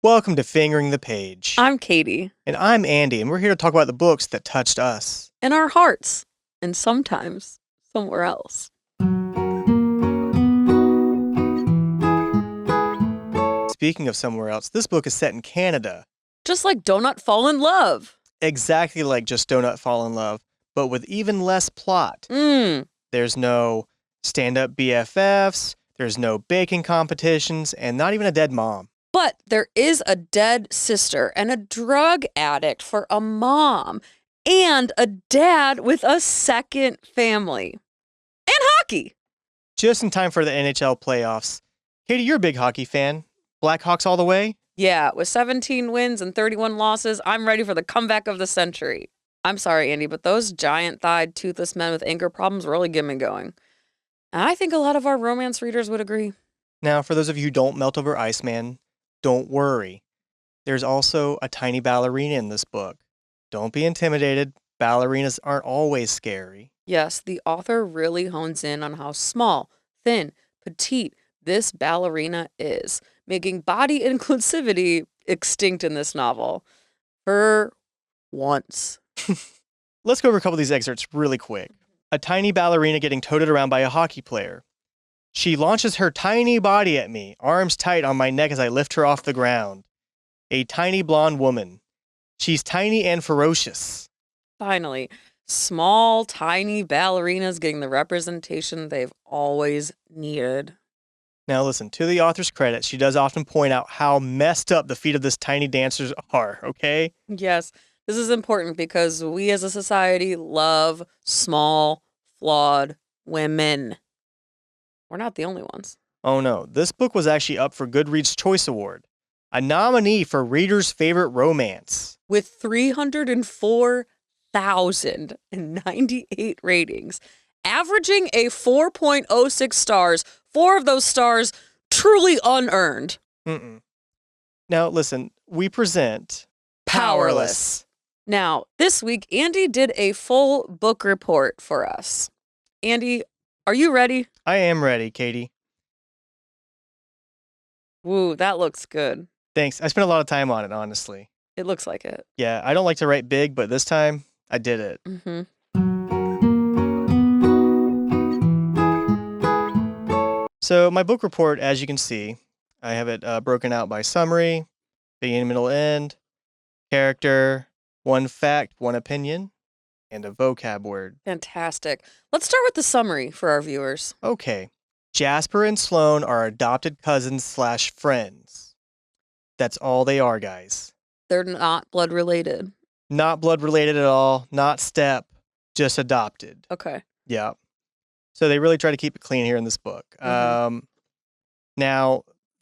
Welcome to Fingering the Page. I'm Katie. And I'm Andy, and we're here to talk about the books that touched us. In our hearts. And sometimes somewhere else. Speaking of somewhere else, this book is set in Canada. Just like Donut Fall in Love. Exactly like Just Donut Fall in Love, but with even less plot. There's no stand-up BFFs, there's no baking competitions, and not even a dead mom. But there is a dead sister and a drug addict for a mom and a dad with a second family. And hockey. Just in time for the NHL playoffs. Katie, you're a big hockey fan. Blackhawks all the way? Yeah, with 17 wins and 31 losses, I'm ready for the comeback of the century. I'm sorry, Andy, but those giant-thighed, toothless men with anger problems really get me going. And I think a lot of our romance readers would agree. Now, for those of you who don't melt over Iceman, don't worry. There's also a tiny ballerina in this book. Don't be intimidated. Ballerinas aren't always scary. Yes, the author really hones in on how small, thin, petite this ballerina is, making body inclusivity extinct in this novel. For once. Let's go over a couple of these excerpts really quick. A tiny ballerina getting toted around by a hockey player. She launches her tiny body at me, arms tight on my neck as I lift her off the ground. A tiny blonde woman. She's tiny and ferocious. Finally, small, tiny ballerinas getting the representation they've always needed. Now listen, to the author's credit, she does often point out how messed up the feet of this tiny dancers are, okay? Yes, this is important because we as a society love small, flawed women. We're not the only ones. Oh no, this book was actually up for Goodreads Choice Award, a nominee for Reader's Favorite Romance. With 304,098 ratings, averaging a 4.06 stars, 4 of those stars truly unearned. Now listen, we present Powerless. Now, this week, Andy did a full book report for us. Andy, are you ready? I am ready, Katie. Woo, that looks good. Thanks. I spent a lot of time on it, honestly. It looks like it. Yeah, I don't like to write big, but this time, I did it. So my book report, as you can see, I have it broken out by summary, beginning, middle, end, character, one fact, one opinion, and a vocab word. Fantastic. Let's start with the summary for our viewers. Okay. Jasper and Sloane are adopted cousins / friends. That's all they are, guys. They're not blood related. Not blood related at all. Not step. Just adopted. Okay. Yeah. So they really try to keep it clean here in this book. Now,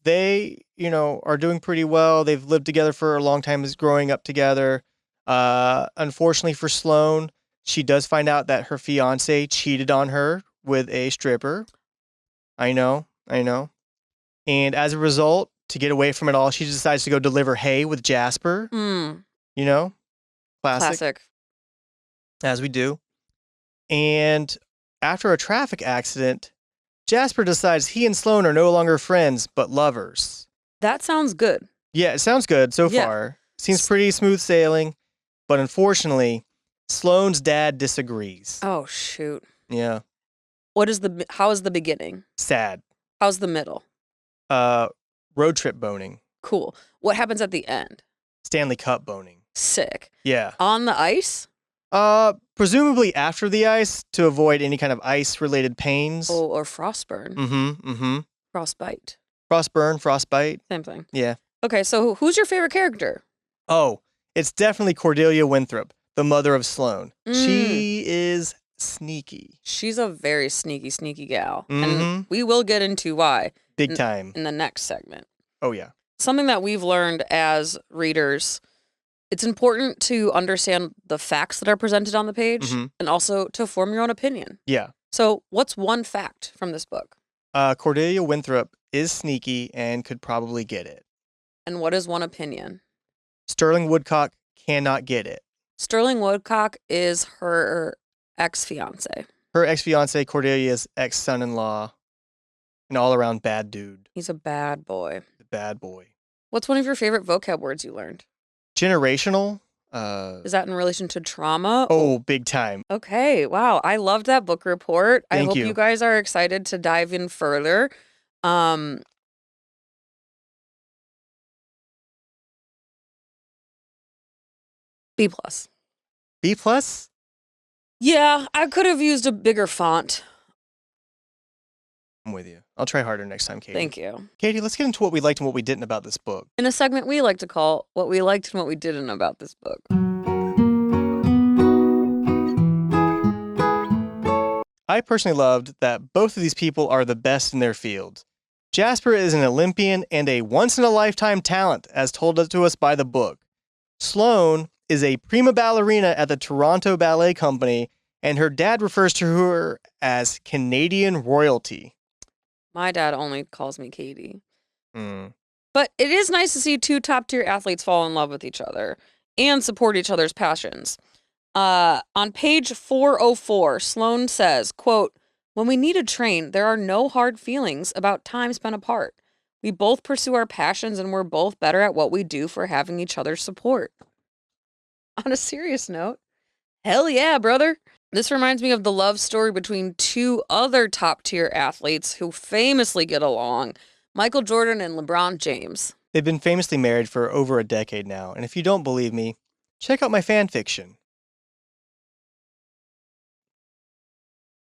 they, are doing pretty well. They've lived together for a long time, growing up together. Unfortunately for Sloane, she does find out that her fiance cheated on her with a stripper. I know. And as a result, to get away from it all, she decides to go deliver hay with Jasper. Classic. As we do. And after a traffic accident, Jasper decides he and Sloane are no longer friends, but lovers. That sounds good. Yeah, it sounds good so far. Seems pretty smooth sailing. But unfortunately, Sloane's dad disagrees. Oh, shoot. Yeah. How is the beginning? Sad. How's the middle? Road trip boning. Cool. What happens at the end? Stanley Cup boning. Sick. Yeah. On the ice? Presumably after the ice to avoid any kind of ice-related pains. Oh, or frostburn. Frostbite. Frostbite. Same thing. Yeah. Okay, so who's your favorite character? Oh, it's definitely Cordelia Winthrop, the mother of Sloane. She is sneaky. She's a very sneaky gal. And we will get into why. Big time. In the next segment. Oh, yeah. Something that we've learned as readers, it's important to understand the facts that are presented on the page and also to form your own opinion. Yeah. So what's one fact from this book? Cordelia Winthrop is sneaky and could probably get it. And what is one opinion? Sterling Woodcock cannot get it. Sterling Woodcock is her ex-fiance. Her ex-fiance, Cordelia's ex-son-in-law, an all-around bad dude. He's a bad boy. Bad boy. What's one of your favorite vocab words you learned? Generational. Is that in relation to trauma? Oh, big time. Okay, wow. I loved that book report. I Thank hope you. you guys are excited to dive in further. B plus. B plus? Yeah, I could have used a bigger font. I'm with you. I'll try harder next time, Katie. Thank you. Katie, let's get into what we liked and what we didn't about this book. In a segment we like to call What We Liked and What We Didn't About This Book. I personally loved that both of these people are the best in their field. Jasper is an Olympian and a once-in-a-lifetime talent, as told to us by the book. Sloane is a prima ballerina at the Toronto Ballet Company, and her dad refers to her as Canadian royalty. My dad only calls me Katie. Mm. But it is nice to see two top-tier athletes fall in love with each other and support each other's passions. On page 404, Sloane says, quote, "When we need to train, there are no hard feelings about time spent apart. We both pursue our passions and we're both better at what we do for having each other's support." On a serious note, hell yeah, brother. This reminds me of the love story between two other top-tier athletes who famously get along, Michael Jordan and LeBron James. They've been famously married for over a decade now, and if you don't believe me, check out my fan fiction.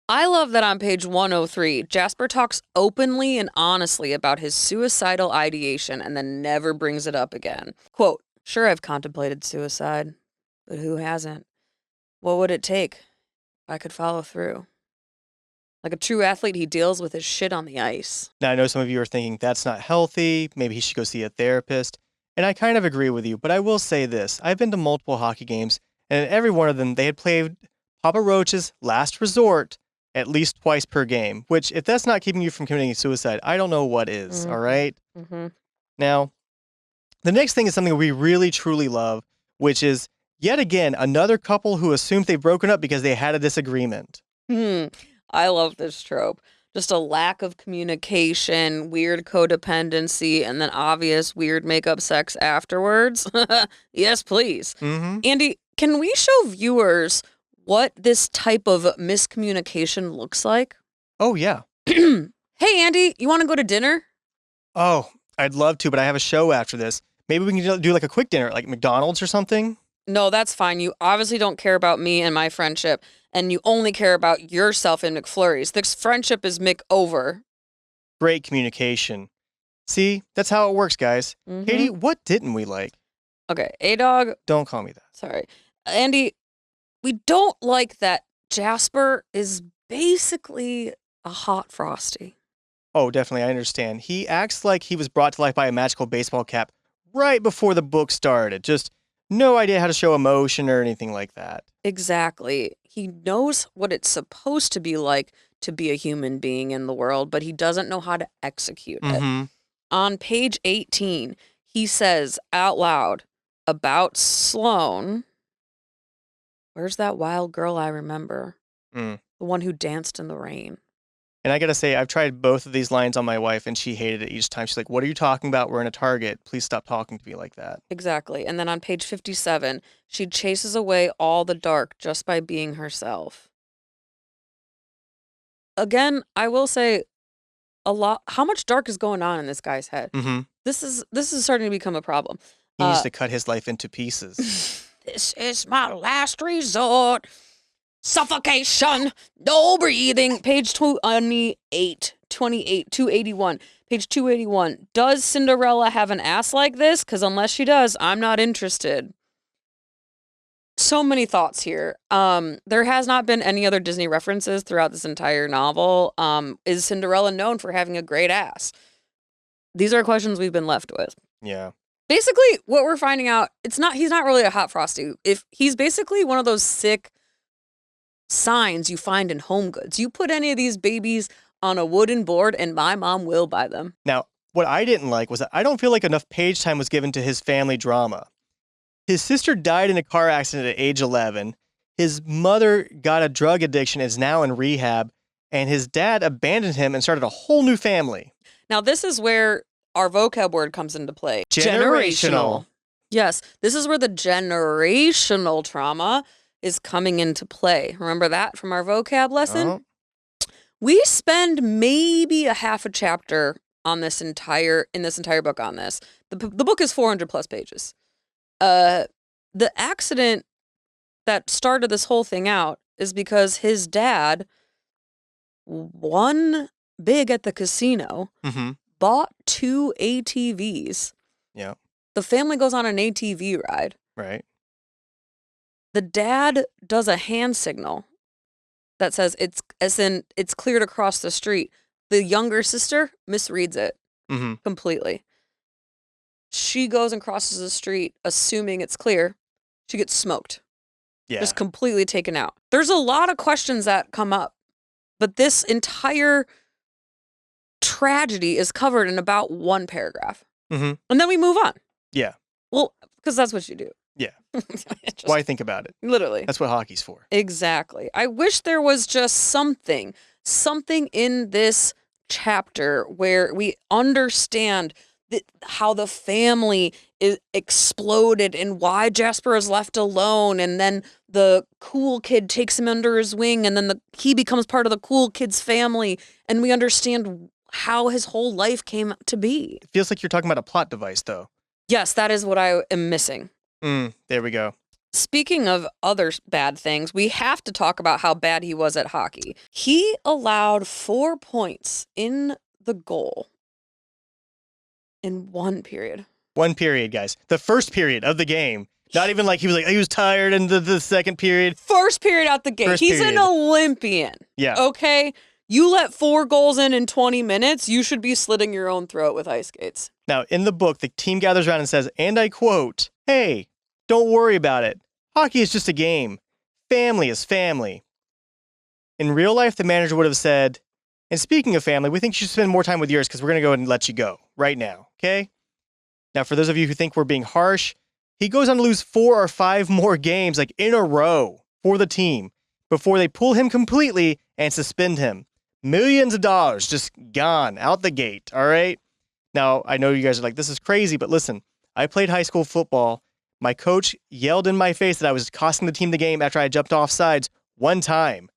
I love that on page 103, Jasper talks openly and honestly about his suicidal ideation and then never brings it up again. Quote, "Sure, I've contemplated suicide, but who hasn't? What would it take if I could follow through?" Like a true athlete, he deals with his shit on the ice. Now, I know some of you are thinking that's not healthy, maybe he should go see a therapist, and I kind of agree with you, but I will say this. I've been to multiple hockey games, and in every one of them, they had played Papa Roach's Last Resort at least twice per game, which, if that's not keeping you from committing suicide, I don't know what is, all right? Mm-hmm. Now, the next thing is something we really, truly love, which is, yet again, another couple who assumes they've broken up because they had a disagreement. I love this trope. Just a lack of communication, weird codependency, and then obvious weird makeup sex afterwards. Yes, please. Mm-hmm. Andy, can we show viewers what this type of miscommunication looks like? Oh, yeah. Hey, Andy, you want to go to dinner? Oh, I'd love to, but I have a show after this. Maybe we can do like a quick dinner, like McDonald's or something? No, that's fine. You obviously don't care about me and my friendship, and you only care about yourself and McFlurries. This friendship is over. Great communication. See, that's how it works, guys. Mm-hmm. Katie, what didn't we like? Okay, A-Dog. Don't call me that. Sorry. Andy, we don't like that Jasper is basically a hot Frosty. Oh, definitely, I understand. He acts like he was brought to life by a magical baseball cap right before the book started. Just no idea how to show emotion or anything like that. Exactly. He knows what it's supposed to be like to be a human being in the world, but he doesn't know how to execute it. On page 18, he says out loud about Sloane, "Where's that wild girl I remember? The one who danced in the rain." And I gotta say, I've tried both of these lines on my wife, and she hated it each time. She's like, "What are you talking about? We're in a Target. Please stop talking to me like that." Exactly. And then on page 57, she chases away all the dark just by being herself. Again, I will say how much dark is going on in this guy's head? Mm-hmm. This is starting to become a problem. He needs to cut his life into pieces. This is my last resort. Suffocation, no breathing. Page 281. Page 281. Does Cinderella have an ass like this? Because unless she does, I'm not interested. So many thoughts here. There has not been any other Disney references throughout this entire novel. Is Cinderella known for having a great ass? These are questions we've been left with. Yeah. Basically, what we're finding out, he's not really a hot Frosty. If he's basically one of those sick signs you find in Home Goods. You put any of these babies on a wooden board and my mom will buy them. Now, what I didn't like was that I don't feel like enough page time was given to his family drama. His sister died in a car accident at age 11. His mother got a drug addiction and is now in rehab. And his dad abandoned him and started a whole new family. Now, this is where our vocab word comes into play. Generational. Yes, this is where the generational trauma is coming into play. Remember that from our vocab lesson? Oh, We spend maybe a half a chapter on this entire book on this. The book is 400 plus pages. The accident that started this whole thing out is because his dad won big at the casino, bought 2 ATVs. Yeah. The family goes on an ATV ride. Right. The dad does a hand signal that says it's cleared across the street. The younger sister misreads it completely. She goes and crosses the street, assuming it's clear. She gets smoked. Yeah. Just completely taken out. There's a lot of questions that come up, but this entire tragedy is covered in about 1 paragraph. And then we move on. Yeah. Well, because that's what you do. Yeah. Why think about it? Literally. That's what hockey's for. Exactly. I wish there was just something in this chapter where we understand how the family is exploded and why Jasper is left alone, and then the cool kid takes him under his wing, and then he becomes part of the cool kid's family, and we understand how his whole life came to be. It feels like you're talking about a plot device, though. Yes, that is what I am missing. There we go. Speaking of other bad things, we have to talk about how bad he was at hockey. He allowed 4 points in the goal in 1 period. 1 period, guys. The first period of the game. Not even like he was tired in the second period. First period out the gate. He's an Olympian. Yeah. Okay? You let 4 goals in 20 minutes, you should be slitting your own throat with ice skates. Now, in the book, the team gathers around and says, and I quote, "Hey, don't worry about it. Hockey is just a game. Family is family." In real life, the manager would have said, and speaking of family, we think you should spend more time with yours because we're going to go ahead and let you go right now, okay? Now, for those of you who think we're being harsh, he goes on to lose 4 or 5 more games like in a row for the team before they pull him completely and suspend him. Millions of dollars just gone out the gate, all right? Now, I know you guys are like, this is crazy, but listen, I played high school football. My coach yelled in my face that I was costing the team the game after I jumped off sides 1 time.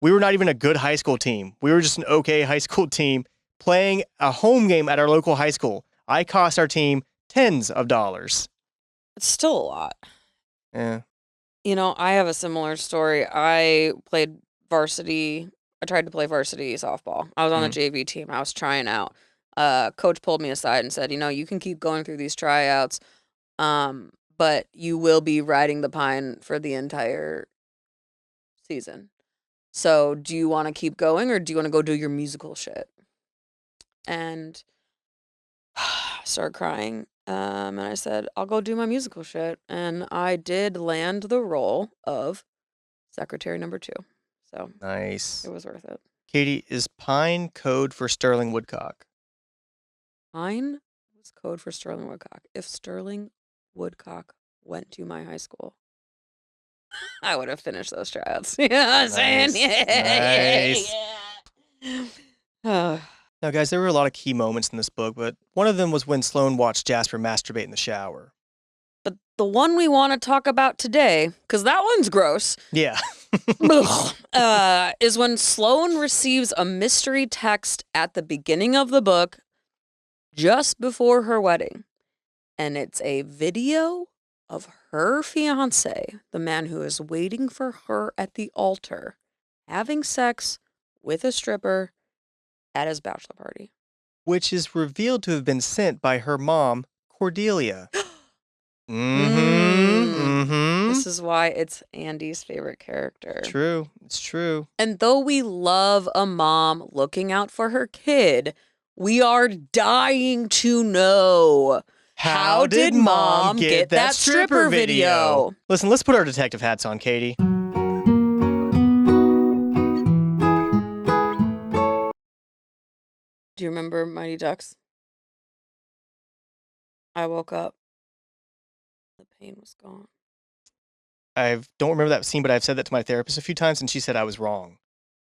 We were not even a good high school team. We were just an okay high school team playing a home game at our local high school. I cost our team tens of dollars. It's still a lot. Yeah. You know, I have a similar story. I tried to play varsity softball. I was on the JV team. I was trying out. Coach pulled me aside and said, you can keep going through these tryouts, but you will be riding the pine for the entire season. So do you want to keep going, or do you want to go do your musical shit? And I started crying. And I said, I'll go do my musical shit. And I did land the role of secretary number 2. So Nice. it was worth it. Katie, is pine code for Sterling Woodcock? Pine was code for Sterling Woodcock. If Sterling Woodcock went to my high school, I would have finished those tryouts. You know what I'm saying? Nice. Yeah. Now, guys, there were a lot of key moments in this book, but one of them was when Sloane watched Jasper masturbate in the shower. But the one we want to talk about today, because that one's gross. Yeah. Is when Sloane receives a mystery text at the beginning of the book just before her wedding. And it's a video of her fiance, the man who is waiting for her at the altar, having sex with a stripper at his bachelor party. Which is revealed to have been sent by her mom, Cordelia. This is why it's Andy's favorite character. True. It's true. And though we love a mom looking out for her kid, we are dying to know, how did mom get that stripper video? Listen, let's put our detective hats on, Katie. Do you remember Mighty Ducks? I woke up. The pain was gone. I don't remember that scene, but I've said that to my therapist a few times, and she said I was wrong.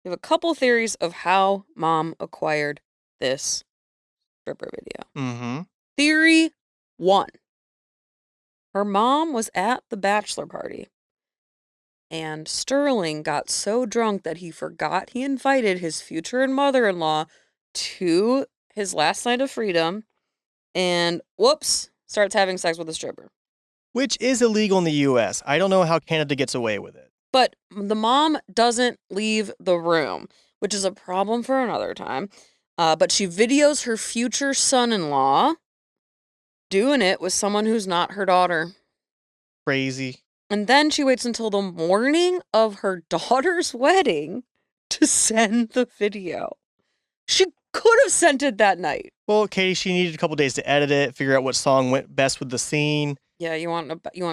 We have a couple theories of how mom acquired this stripper video. Mm-hmm. Theory 1. Her mom was at the bachelor party, and Sterling got so drunk that he forgot he invited his future mother-in-law to his last night of freedom, and whoops, starts having sex with a stripper. Which is illegal in the U.S. I don't know how Canada gets away with it. But the mom doesn't leave the room, which is a problem for another time. But she videos her future son-in-law doing it with someone who's not her daughter. Crazy. And then she waits until the morning of her daughter's wedding to send the video. She could have sent it that night. Well, Katie, she needed a couple days to edit it, figure out what song went best with the scene. Yeah, you want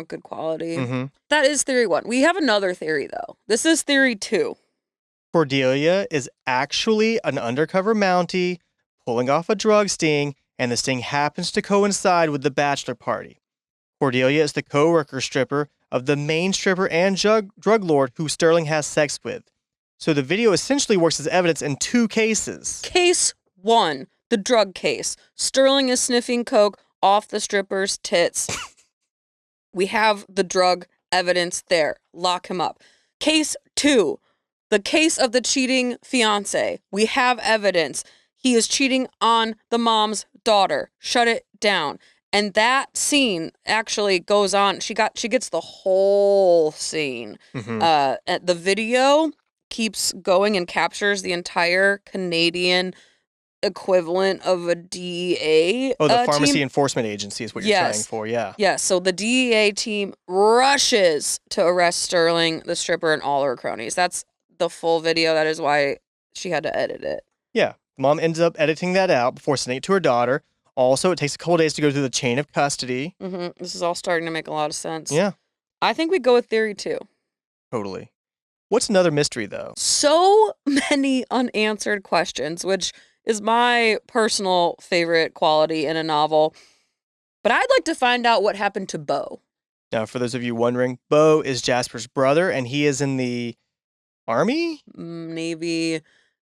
good quality. Mm-hmm. That is theory 1. We have another theory, though. This is theory 2. Cordelia is actually an undercover Mountie pulling off a drug sting, and the sting happens to coincide with the bachelor party. Cordelia is the co-worker stripper of the main stripper and drug lord who Sterling has sex with. So the video essentially works as evidence in 2 cases. Case 1, the drug case. Sterling is sniffing coke off the stripper's tits. We have the drug evidence there. Lock him up. Case 2, the case of the cheating fiance. We have evidence. He is cheating on the mom's daughter. Shut it down. And that scene actually goes on. She gets the whole scene. Mm-hmm. The video keeps going and captures the entire Canadian equivalent of a DEA. Oh, the Pharmacy team. Enforcement Agency is what you're trying for, yeah. Yeah, so the DEA team rushes to arrest Sterling, the stripper, and all her cronies. That's the full video. That is why she had to edit it. Yeah, mom ends up editing that out before sending it to her daughter. Also, it takes a couple days to go through the chain of custody. Mm-hmm. This is all starting to make a lot of sense. Yeah. I think we go with theory 2. Totally. What's another mystery, though? So many unanswered questions, which is my personal favorite quality in a novel. But I'd like to find out what happened to Beau. Now, for those of you wondering, Beau is Jasper's brother, and he is in the Army? Navy.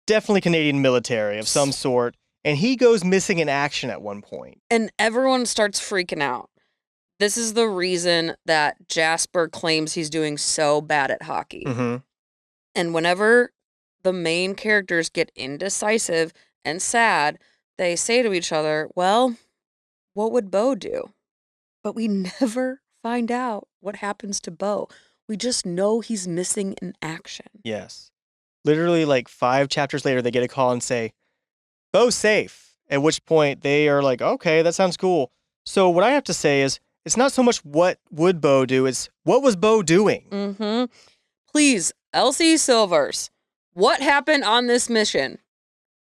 Definitely Canadian military of some sort. And he goes missing in action at one point. And everyone starts freaking out. This is the reason that Jasper claims he's doing so bad at hockey. Mm-hmm. And whenever the main characters get indecisive and sad, they say to each other, well, what would Beau do? But we never find out what happens to Beau. We just know he's missing in action. Yes. Literally, like 5 chapters later, they get a call and say, Beau's safe. At which point they are like, okay, that sounds cool. So what I have to say is, it's not so much what would Beau do, it's what was Beau doing? Mm-hmm. Please, Elsie Silvers, what happened on this mission?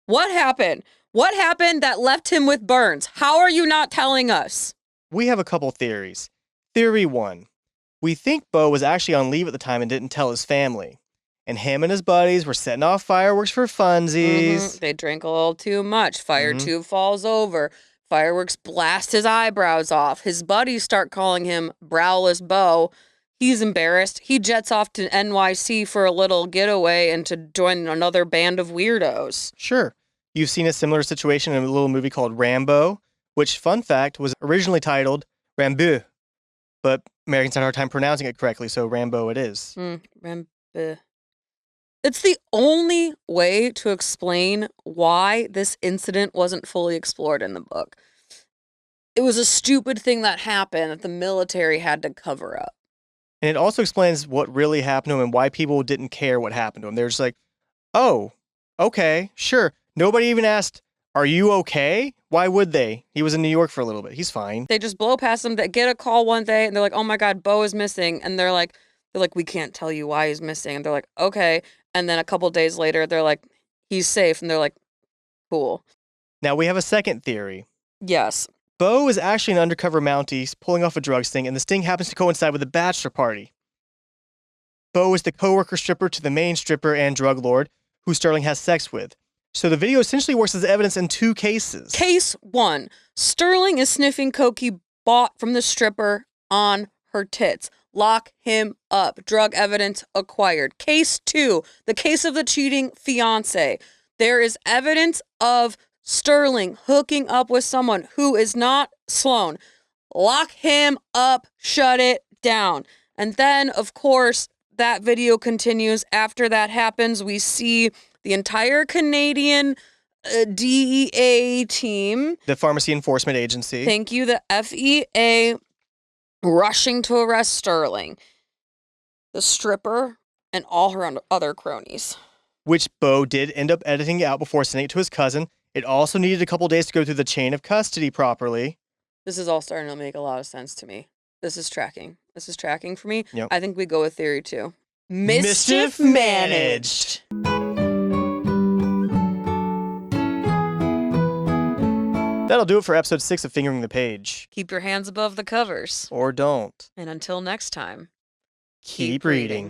What happened? What happened that left him with burns? How are you not telling us? We have a couple theories. Theory 1. We think Beau was actually on leave at the time and didn't tell his family. And him and his buddies were setting off fireworks for funsies. Mm-hmm. They drank a little too much. Fire tube falls over. Fireworks blast his eyebrows off. His buddies start calling him Browless Beau. He's embarrassed. He jets off to NYC for a little getaway and to join another band of weirdos. Sure. You've seen a similar situation in a little movie called Rambo, which, fun fact, was originally titled Rambo. But Americans had a hard time pronouncing it correctly, so Rambo it is. Rambo. It's the only way to explain why this incident wasn't fully explored in the book. It was a stupid thing that happened that the military had to cover up. And it also explains what really happened to him and why people didn't care what happened to him. They're just like, oh, okay, sure. Nobody even asked, are you okay? Why would they? He was in New York for a little bit. He's fine. They just blow past him. They get a call one day and they're like, oh my God, Beau is missing. And they're like, we can't tell you why he's missing. And they're like, okay. And then a couple days later, they're like, he's safe. And they're like, cool. Now we have a second theory. Yes. Beau is actually an undercover Mountie pulling off a drug sting, and the sting happens to coincide with the bachelor party. Beau is the co-worker stripper to the main stripper and drug lord, who Sterling has sex with. So the video essentially works as evidence in 2 cases. Case 1. Sterling is sniffing coke he bought from the stripper on her tits. Lock him up. Drug evidence acquired. Case 2. The case of the cheating fiance. There is evidence of Sterling hooking up with someone who is not Sloane. Lock him up, shut it down. And then, of course, that video continues. After that happens, we see the entire Canadian DEA team. The Pharmacy Enforcement Agency. Thank you, the FEA, rushing to arrest Sterling, the stripper, and all her other cronies. Which Bo did end up editing out before sending it to his cousin. It also needed a couple days to go through the chain of custody properly. This is all starting to make a lot of sense to me. This is tracking. This is tracking for me. Yep. I think we go with theory 2. Mischief managed. That'll do it for episode 6 of Fingering the Page. Keep your hands above the covers. Or don't. And until next time, Keep reading.